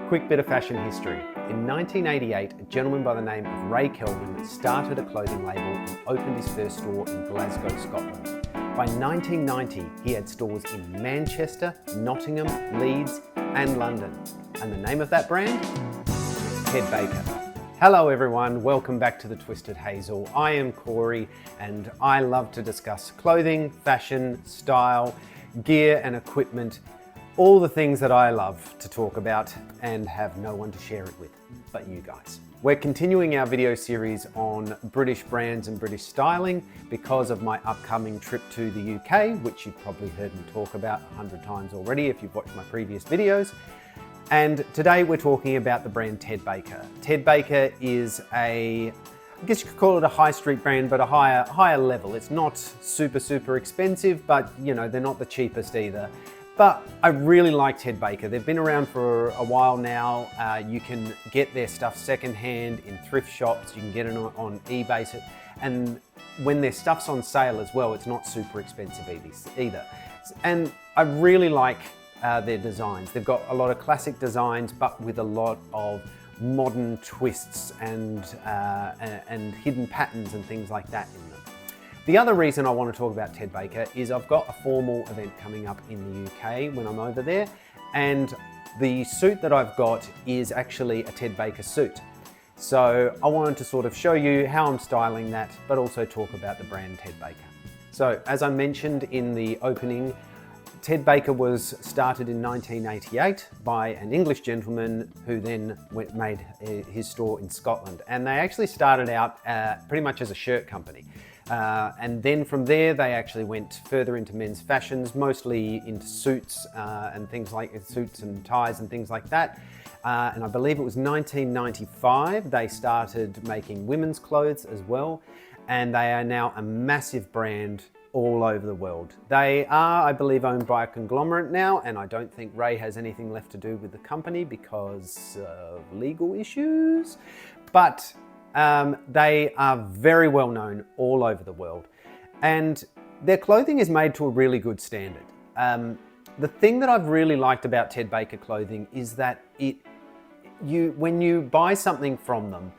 Quick bit of fashion history. In 1988, a gentleman by the name of Ray Kelvin started a clothing label and opened his first store in Glasgow, Scotland. By 1990, he had stores in Manchester, Nottingham, Leeds, and London. And the name of that brand? Ted Baker. Hello everyone, welcome back to the Twisted Hazel. I am Corey and I love to discuss clothing, fashion, style, gear and equipment, all the things that I love to talk about and have no one to share it with, but you guys. We're continuing our video series on British brands and British styling because of my upcoming trip to the UK, which you've probably heard me talk about 100 times already if you've watched my previous videos. And today we're talking about the brand Ted Baker. Ted Baker is I guess you could call it a high street brand, but a higher level. It's not super expensive, but you know, they're not the cheapest either. But I really like Ted Baker. They've been around for a while now. You can get their stuff secondhand in thrift shops. You can get it on eBay. And when their stuff's on sale as well, it's not super expensive either. And I really like their designs. They've got a lot of classic designs, but with a lot of modern twists and hidden patterns and things like that in them. The other reason I want to talk about Ted Baker is I've got a formal event coming up in the UK when I'm over there, and the suit that I've got is actually a Ted Baker suit. So I wanted to sort of show you how I'm styling that, but also talk about the brand Ted Baker. So as I mentioned in the opening, Ted Baker was started in 1988 by an English gentleman who then made his store in Scotland. And they actually started out pretty much as a shirt company. And then from there, they actually went further into men's fashions, mostly into suits and things like suits and ties and things like that. And I believe it was 1995, they started making women's clothes as well. And they are now a massive brand all over the world. They are, I believe, owned by a conglomerate now, and I don't think Ray has anything left to do with the company because of legal issues, but they are very well known all over the world, and their clothing is made to a really good standard. The thing that I've really liked about Ted Baker clothing is that when you buy something from them,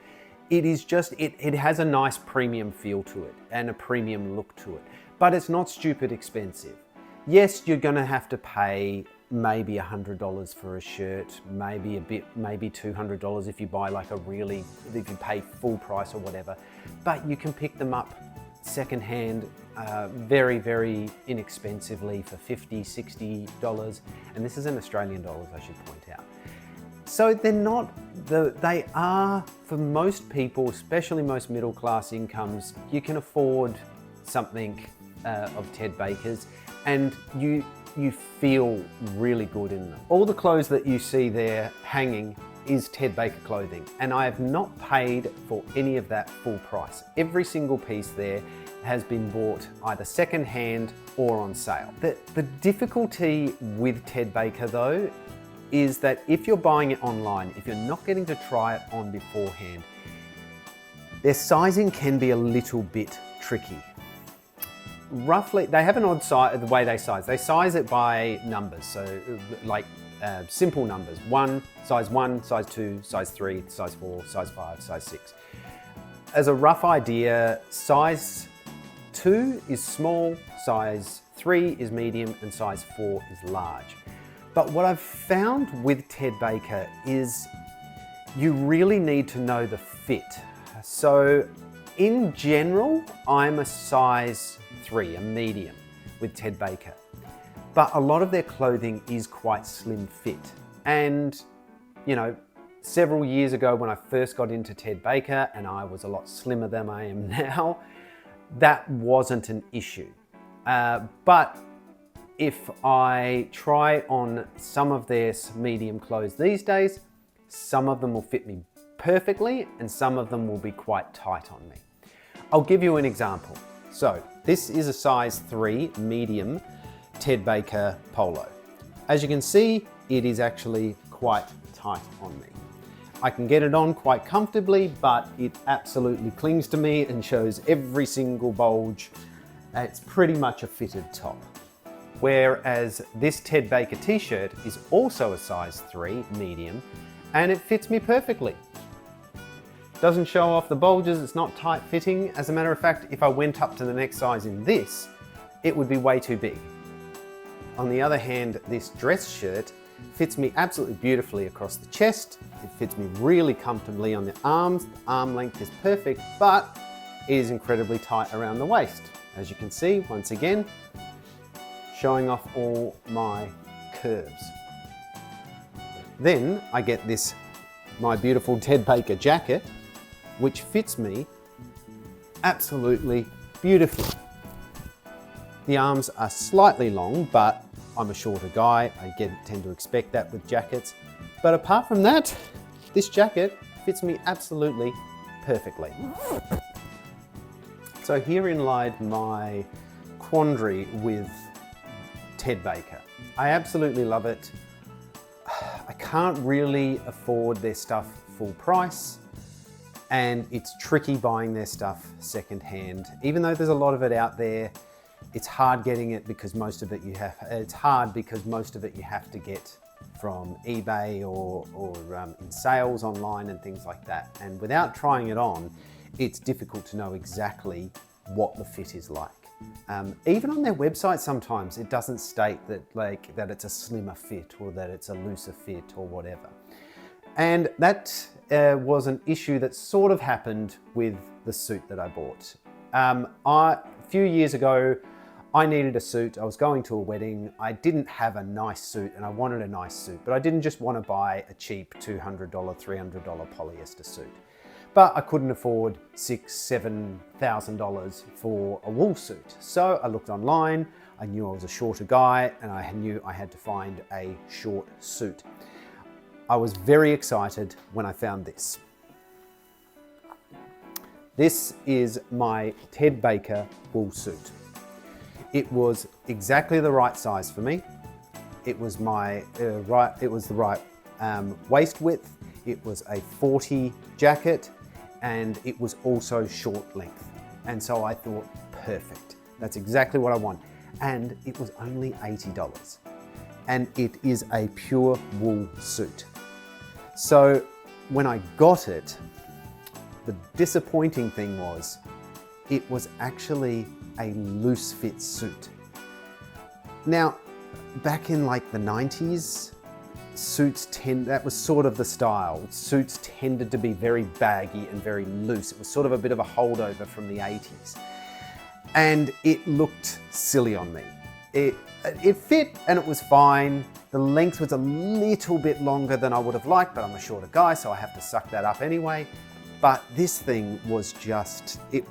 it has a nice premium feel to it and a premium look to it. But it's not stupid expensive. Yes, you're gonna have to pay maybe $100 for a shirt, maybe $200 if you buy if you pay full price or whatever. But you can pick them up secondhand very inexpensively for $50, $60. And this is in Australian dollars, I should point out. So they are, for most people, especially most middle class incomes, you can afford something of Ted Baker's and you feel really good in them. All the clothes that you see there hanging is Ted Baker clothing, and I have not paid for any of that full price. Every single piece there has been bought either second hand or on sale. The difficulty with Ted Baker though is that if you're buying it online, if you're not getting to try it on beforehand, their sizing can be a little bit tricky. Roughly, they have an odd size, the way they size. They size it by numbers, so like simple numbers. Size 1, size 2, size 3, size 4, size 5, size 6. As a rough idea, size 2 is small, size 3 is medium, and size 4 is large. But what I've found with Ted Baker is you really need to know the fit. So in general, I'm a size 3, a medium with Ted Baker. But a lot of their clothing is quite slim fit. And, you know, several years ago when I first got into Ted Baker and I was a lot slimmer than I am now, that wasn't an issue. But if I try on some of their medium clothes these days, some of them will fit me perfectly and some of them will be quite tight on me. I'll give you an example. So this is a size 3 medium Ted Baker polo. As you can see, it is actually quite tight on me. I can get it on quite comfortably, but it absolutely clings to me and shows every single bulge. It's pretty much a fitted top. Whereas this Ted Baker t-shirt is also a size 3 medium, and it fits me perfectly. Doesn't show off the bulges, it's not tight fitting. As a matter of fact, if I went up to the next size in this, it would be way too big. On the other hand, this dress shirt fits me absolutely beautifully across the chest. It fits me really comfortably on the arms. The arm length is perfect, but it is incredibly tight around the waist. As you can see, once again, showing off all my curves. Then I get this, my beautiful Ted Baker jacket, which fits me absolutely beautifully. The arms are slightly long, but I'm a shorter guy. I tend to expect that with jackets. But apart from that, this jacket fits me absolutely perfectly. So herein lied my quandary with Ted Baker. I absolutely love it. I can't really afford their stuff full price, and it's tricky buying their stuff secondhand. Even though there's a lot of it out there, it's hard getting it because most of it you have to get from eBay or in sales online and things like that. And without trying it on, it's difficult to know exactly what the fit is like. Even on their website, sometimes it doesn't state that it's a slimmer fit or that it's a looser fit or whatever. And that was an issue that sort of happened with the suit that I bought. A few years ago, I needed a suit. I was going to a wedding. I didn't have a nice suit and I wanted a nice suit, but I didn't just want to buy a cheap $200, $300 polyester suit. But I couldn't afford $6,000, $7,000 for a wool suit. So I looked online, I knew I was a shorter guy, and I knew I had to find a short suit. I was very excited when I found this. This is my Ted Baker wool suit. It was exactly the right size for me. It was the right waist width. It was a 40 jacket, and it was also short length. And so I thought, perfect. That's exactly what I want. And it was only $80. And it is a pure wool suit. So when I got it, the disappointing thing was, it was actually a loose fit suit. Now, back in like the 90s, that was sort of the style. Suits tended to be very baggy and very loose. It was sort of a bit of a holdover from the 80s. And it looked silly on me. It fit and it was fine. The length was a little bit longer than I would have liked, but I'm a shorter guy, so I have to suck that up anyway. But this thing was just, it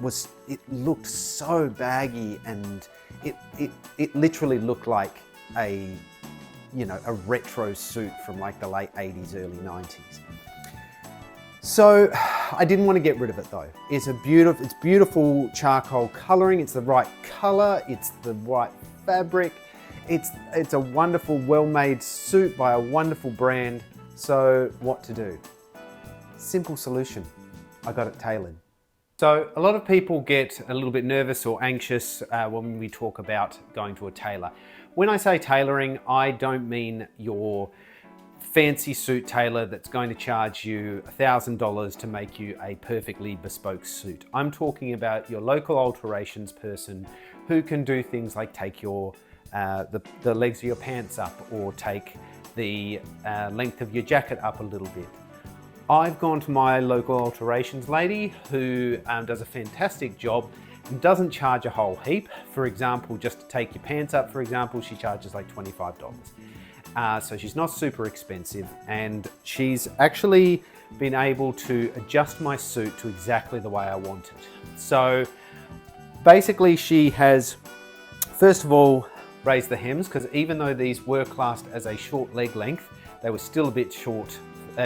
looked so baggy, and it literally looked like a retro suit from like the late 80s, early 90s. So I didn't want to get rid of it though. It's beautiful charcoal coloring. It's the right color. It's the right fabric. It's a wonderful, well-made suit by a wonderful brand. So what to do? Simple solution. I got it tailored. So a lot of people get a little bit nervous or anxious when we talk about going to a tailor. When I say tailoring, I don't mean your fancy suit tailor that's going to charge you $1,000 to make you a perfectly bespoke suit. I'm talking about your local alterations person who can do things like take your the legs of your pants up, or take the length of your jacket up a little bit. I've gone to my local alterations lady who does a fantastic job and doesn't charge a whole heap. For example, just to take your pants up, for example, she charges like $25. So she's not super expensive, and she's actually been able to adjust my suit to exactly the way I want it. So basically she has, first of all, raised the hems, because even though these were classed as a short leg length, they were still a bit short,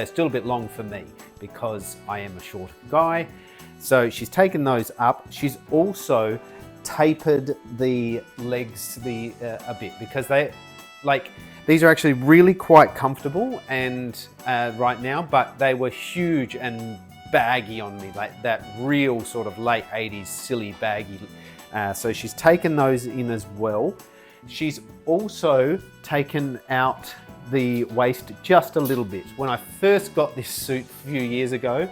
still a bit long for me because I am a short guy. So she's taken those up. She's also tapered the legs a bit, because these are actually really quite comfortable and right now, but they were huge and baggy on me, like that real sort of late 80s silly baggy. So she's taken those in as well. She's also taken out the waist just a little bit. When I first got this suit a few years ago,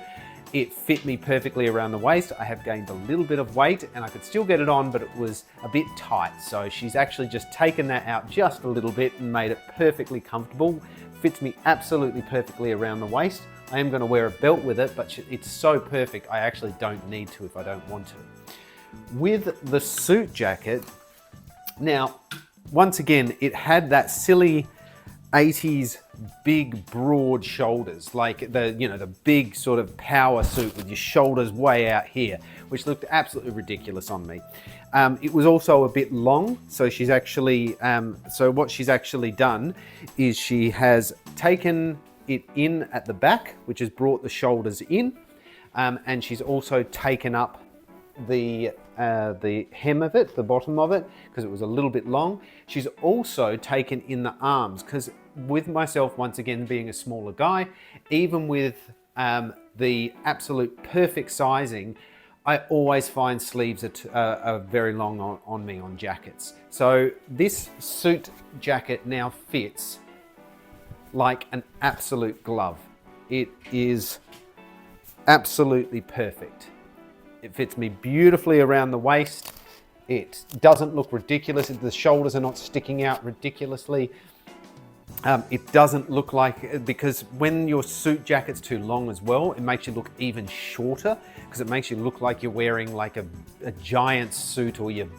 it fit me perfectly around the waist. I have gained a little bit of weight and I could still get it on, but it was a bit tight. So she's actually just taken that out just a little bit and made it perfectly comfortable. Fits me absolutely perfectly around the waist. I am going to wear a belt with it, but it's so perfect I actually don't need to if I don't want to. With the suit jacket, now, once again, it had that silly 80s big broad shoulders, like the big sort of power suit with your shoulders way out here, which looked absolutely ridiculous on me. It was also a bit long, so she's actually what she's actually done is she has taken it in at the back, which has brought the shoulders in, and she's also taken up the hem of it, the bottom of it, because it was a little bit long. She's also taken in the arms, because with myself, once again, being a smaller guy, even with the absolute perfect sizing, I always find sleeves are very long on me on jackets. So this suit jacket now fits like an absolute glove. It is absolutely perfect. It fits me beautifully around the waist. It doesn't look ridiculous. The shoulders are not sticking out ridiculously. It doesn't look like, because when your suit jacket's too long as well, it makes you look even shorter, because it makes you look like you're wearing like a giant suit, or it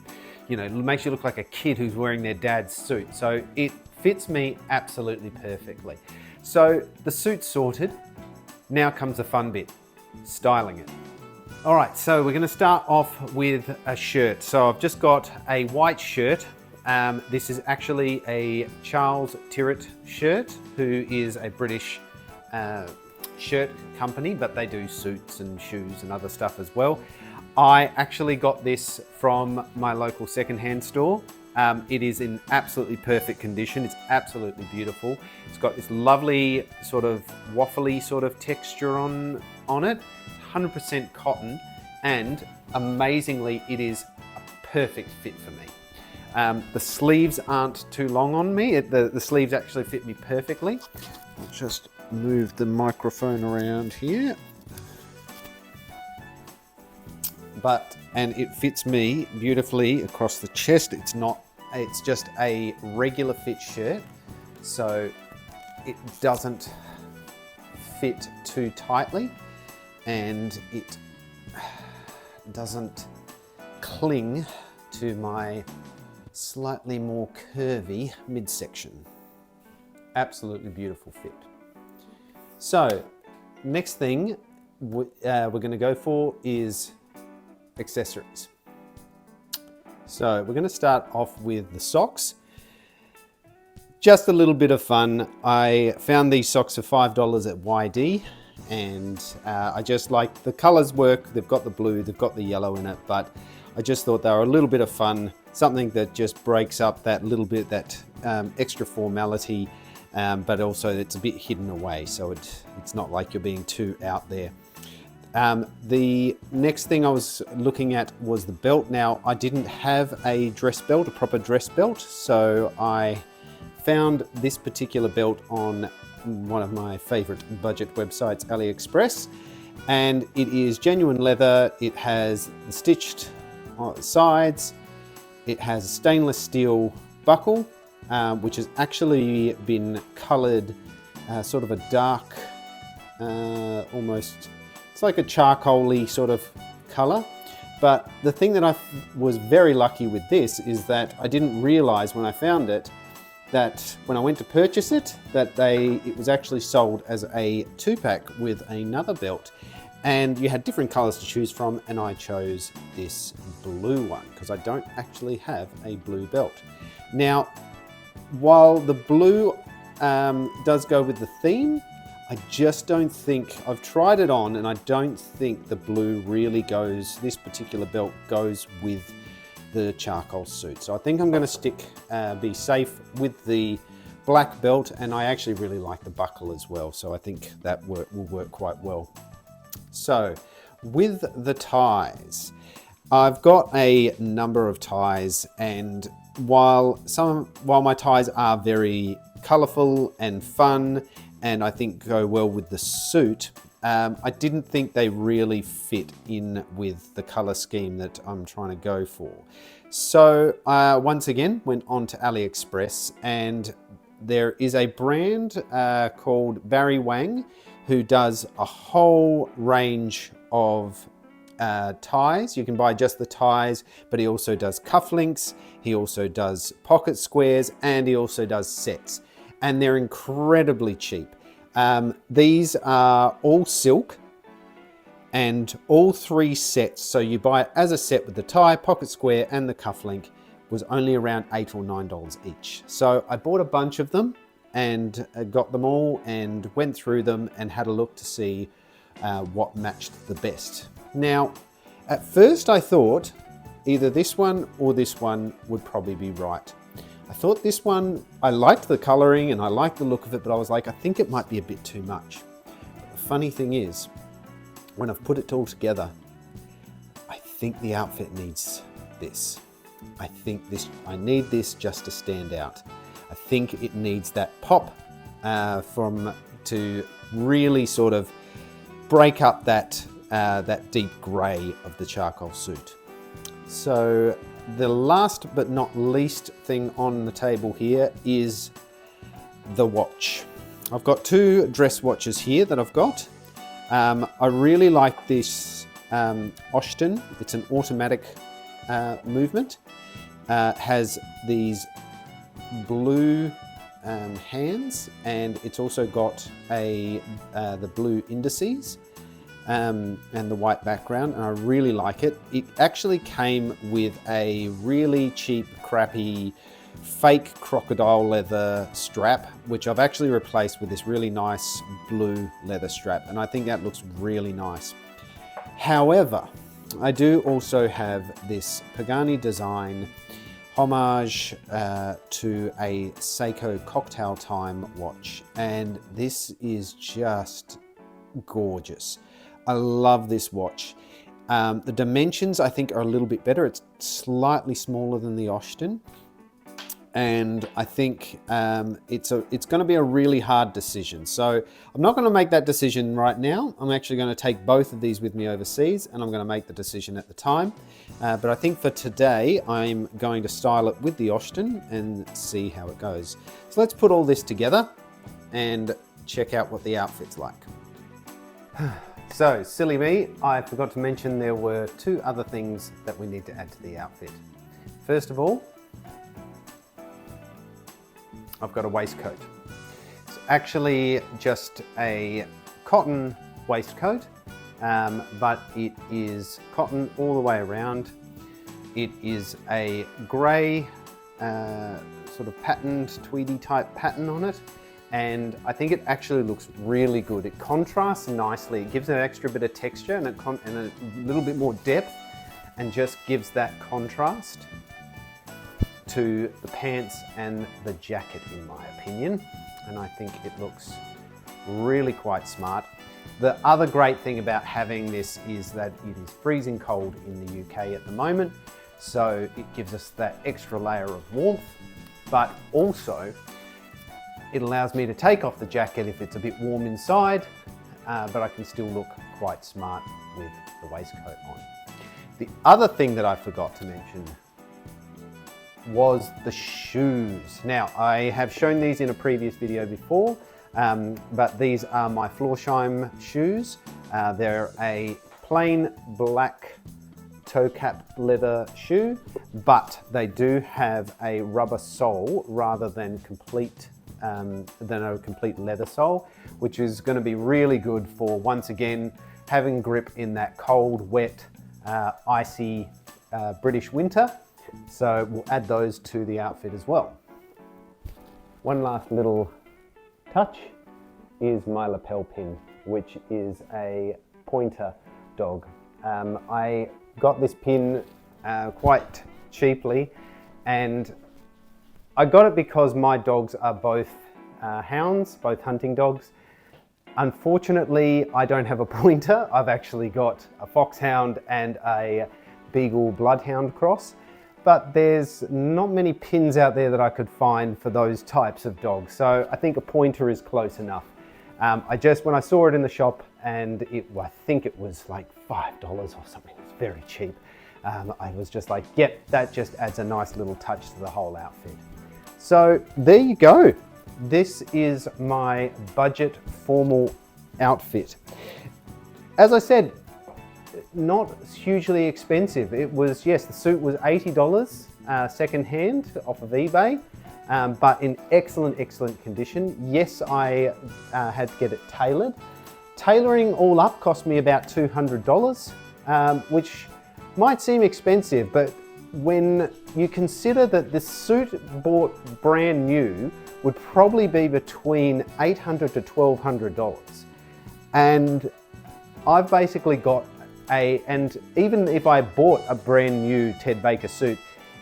makes you look like a kid who's wearing their dad's suit. So it fits me absolutely perfectly. So the suit's sorted. Now comes the fun bit, styling it. All right, so we're going to start off with a shirt. So I've just got a white shirt. This is actually a Charles Tyrwhitt shirt, who is a British shirt company, but they do suits and shoes and other stuff as well. I actually got this from my local secondhand store. It is in absolutely perfect condition. It's absolutely beautiful. It's got this lovely sort of waffly sort of texture on it. 100% cotton, and amazingly it is a perfect fit for me. The sleeves aren't too long on me. The sleeves actually fit me perfectly. I'll just move the microphone around here. And it fits me beautifully across the chest. It's just a regular fit shirt, so it doesn't fit too tightly, and it doesn't cling to my slightly more curvy midsection. Absolutely beautiful fit. So next thing we're going to go for is accessories. So we're going to start off with the socks. Just a little bit of fun. I found these socks for $5 at YD, and I just like the colors work. They've got the blue, they've got the yellow in it, but I just thought they were a little bit of fun, something that just breaks up that little bit, that extra formality, but also it's a bit hidden away, so it's not like you're being too out there. The next thing I was looking at was the belt. Now, I didn't have a dress belt, a proper dress belt, so I found this particular belt on one of my favorite budget websites, AliExpress, and it is genuine leather. It has the stitched sides. It has a stainless steel buckle, which has actually been colored sort of a dark, almost, it's like a charcoal-y sort of color. But the thing that I was very lucky with this is that I didn't realize when I found it, that when I went to purchase it, that it was actually sold as a 2-pack with another belt. And you had different colors to choose from, and I chose this blue one because I don't actually have a blue belt. Now, while the blue does go with the theme, I just don't think, I've tried it on and I don't think the blue really goes, this particular belt goes with the charcoal suit. So I think I'm going to be safe with the black belt, and I actually really like the buckle as well. So I think that will work quite well. So with the ties, I've got a number of ties, and while my ties are very colourful and fun, and I think go well with the suit. I didn't think they really fit in with the colour scheme that I'm trying to go for. So once again, went on to AliExpress, and there is a brand called Barry Wang who does a whole range of ties. You can buy just the ties, but he also does cufflinks, he also does pocket squares, and he also does sets. And they're incredibly cheap. These are all silk, and all 3 sets, so you buy it as a set with the tie, pocket square, and the cufflink, was only around $8 or $9 each. So I bought a bunch of them and got them all and went through them and had a look to see what matched the best. Now, at first I thought either this one or this one would probably be right. I thought this one, I liked the coloring and I liked the look of it, but I was like, I think it might be a bit too much. But the funny thing is, when I've put it all together, I think the outfit needs this. I need this just to stand out. I think it needs that pop to really sort of break up that deep grey of the charcoal suit. So the last but not least thing on the table here is the watch. I've got 2 dress watches here that I've got. I really like this Oshton. It's an automatic movement. Has these blue hands, and it's also got the blue indices and the white background, and I really like it. It actually came with a really cheap, crappy, fake crocodile leather strap, which I've actually replaced with this really nice blue leather strap, and I think that looks really nice. However, I do also have this Pagani design homage to a Seiko Cocktail Time watch, and this is just gorgeous. I love this watch. The dimensions I think are a little bit better. It's slightly smaller than the Oshton, and I think it's going to be a really hard decision. So I'm not going to make that decision right now. I'm actually going to take both of these with me overseas, and I'm going to make the decision at the time. But I think for today, I'm going to style it with the Oshton and see how it goes. So let's put all this together and check out what the outfit's like. So, silly me, I forgot to mention there were 2 other things that we need to add to the outfit. First of all, I've got a waistcoat. It's actually just a cotton waistcoat, but it is cotton all the way around. It is a grey sort of patterned, tweedy type pattern on it, and I think it actually looks really good. It contrasts nicely. It gives an extra bit of texture and a little bit more depth, and just gives that contrast to the pants and the jacket, in my opinion. And I think it looks really quite smart. The other great thing about having this is that it is freezing cold in the UK at the moment, so it gives us that extra layer of warmth, but also it allows me to take off the jacket if it's a bit warm inside, but I can still look quite smart with the waistcoat on. The other thing that I forgot to mention was the shoes. Now, I have shown these in a previous video before, but these are my Florsheim shoes. They're a plain black toe cap leather shoe, but they do have a rubber sole rather than a complete leather sole, which is going to be really good for, once again, having grip in that cold, wet, icy British winter. So we'll add those to the outfit as well. One last little touch is my lapel pin, which is a pointer dog. I got this pin quite cheaply, and I got it because my dogs are both hounds, both hunting dogs. Unfortunately, I don't have a pointer. I've actually got a foxhound and a beagle bloodhound cross. but there's not many pins out there that I could find for those types of dogs. So I think a pointer is close enough. When I saw it in the shop, and I think it was like $5 or something, it's very cheap. I was just like, yep, that just adds a nice little touch to the whole outfit. So there you go. This is my budget formal outfit. As I said, not hugely expensive. It was, yes, the suit was $80 secondhand off of eBay, but in excellent condition. Yes, I had to get it tailored. Tailoring all up cost me about $200, which might seem expensive, but when you consider that this suit bought brand new would probably be between $800 to $1,200. And I've basically got and even if I bought a brand new Ted Baker suit,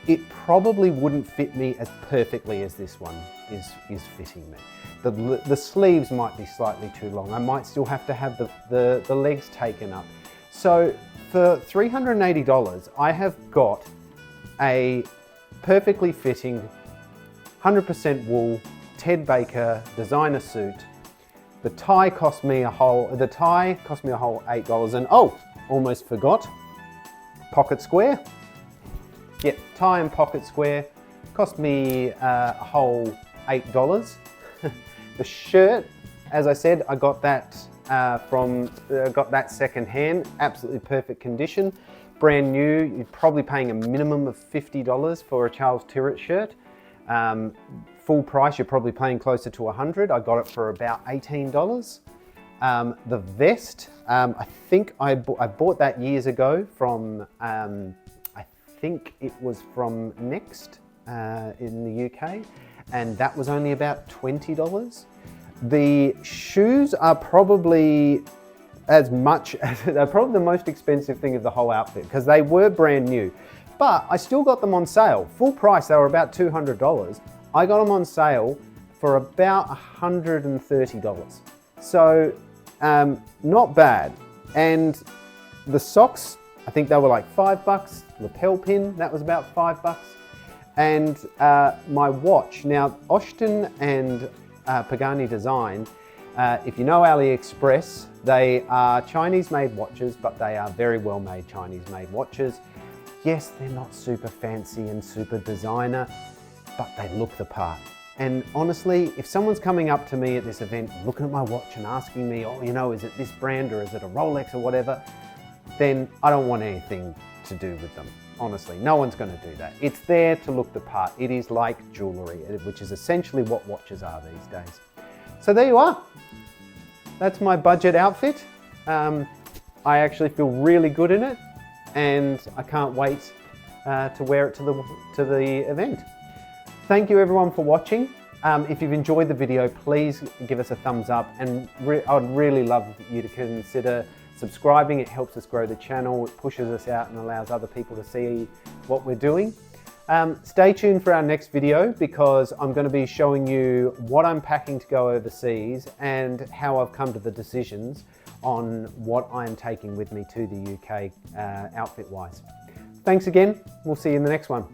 it probably wouldn't fit me as perfectly as this one is fitting me. The sleeves might be slightly too long. I might still have to have the legs taken up. So for $380, I have got a perfectly fitting 100% wool Ted Baker designer suit. The tie cost me a whole $8, and oh, almost forgot, pocket square. Yep, tie and pocket square cost me a whole $8. The shirt, as I said, I got that got that second hand, absolutely perfect condition, brand new. You're probably paying a minimum of $50 for a Charles Tyrwhitt shirt. Full price, you're probably paying closer to $100. I got it for about $18. The vest, I think I bought that years ago from, I think it was from Next in the UK, and that was only about $20. The shoes are probably they're probably the most expensive thing of the whole outfit because they were brand new, but I still got them on sale. Full price, they were about $200. I got them on sale for about $130. So not bad. And the socks, I think they were like $5. Lapel pin, that was about $5. And my watch, now Oshton and Pagani Design, if you know AliExpress, they are Chinese made watches, but they are very well made Chinese made watches. Yes, they're not super fancy and super designer, but they look the part. And honestly, if someone's coming up to me at this event, looking at my watch and asking me, oh, you know, is it this brand or is it a Rolex or whatever, then I don't want anything to do with them. Honestly, no one's going to do that. It's there to look the part. It is like jewelry, which is essentially what watches are these days. So there you are. That's my budget outfit. I actually feel really good in it, and I can't wait to wear it to the event. Thank you everyone for watching. If you've enjoyed the video, please give us a thumbs up, and I'd really love you to consider subscribing. It helps us grow the channel, it pushes us out and allows other people to see what we're doing. Stay tuned for our next video because I'm going to be showing you what I'm packing to go overseas and how I've come to the decisions on what I'm taking with me to the UK outfit-wise. Thanks again. We'll see you in the next one.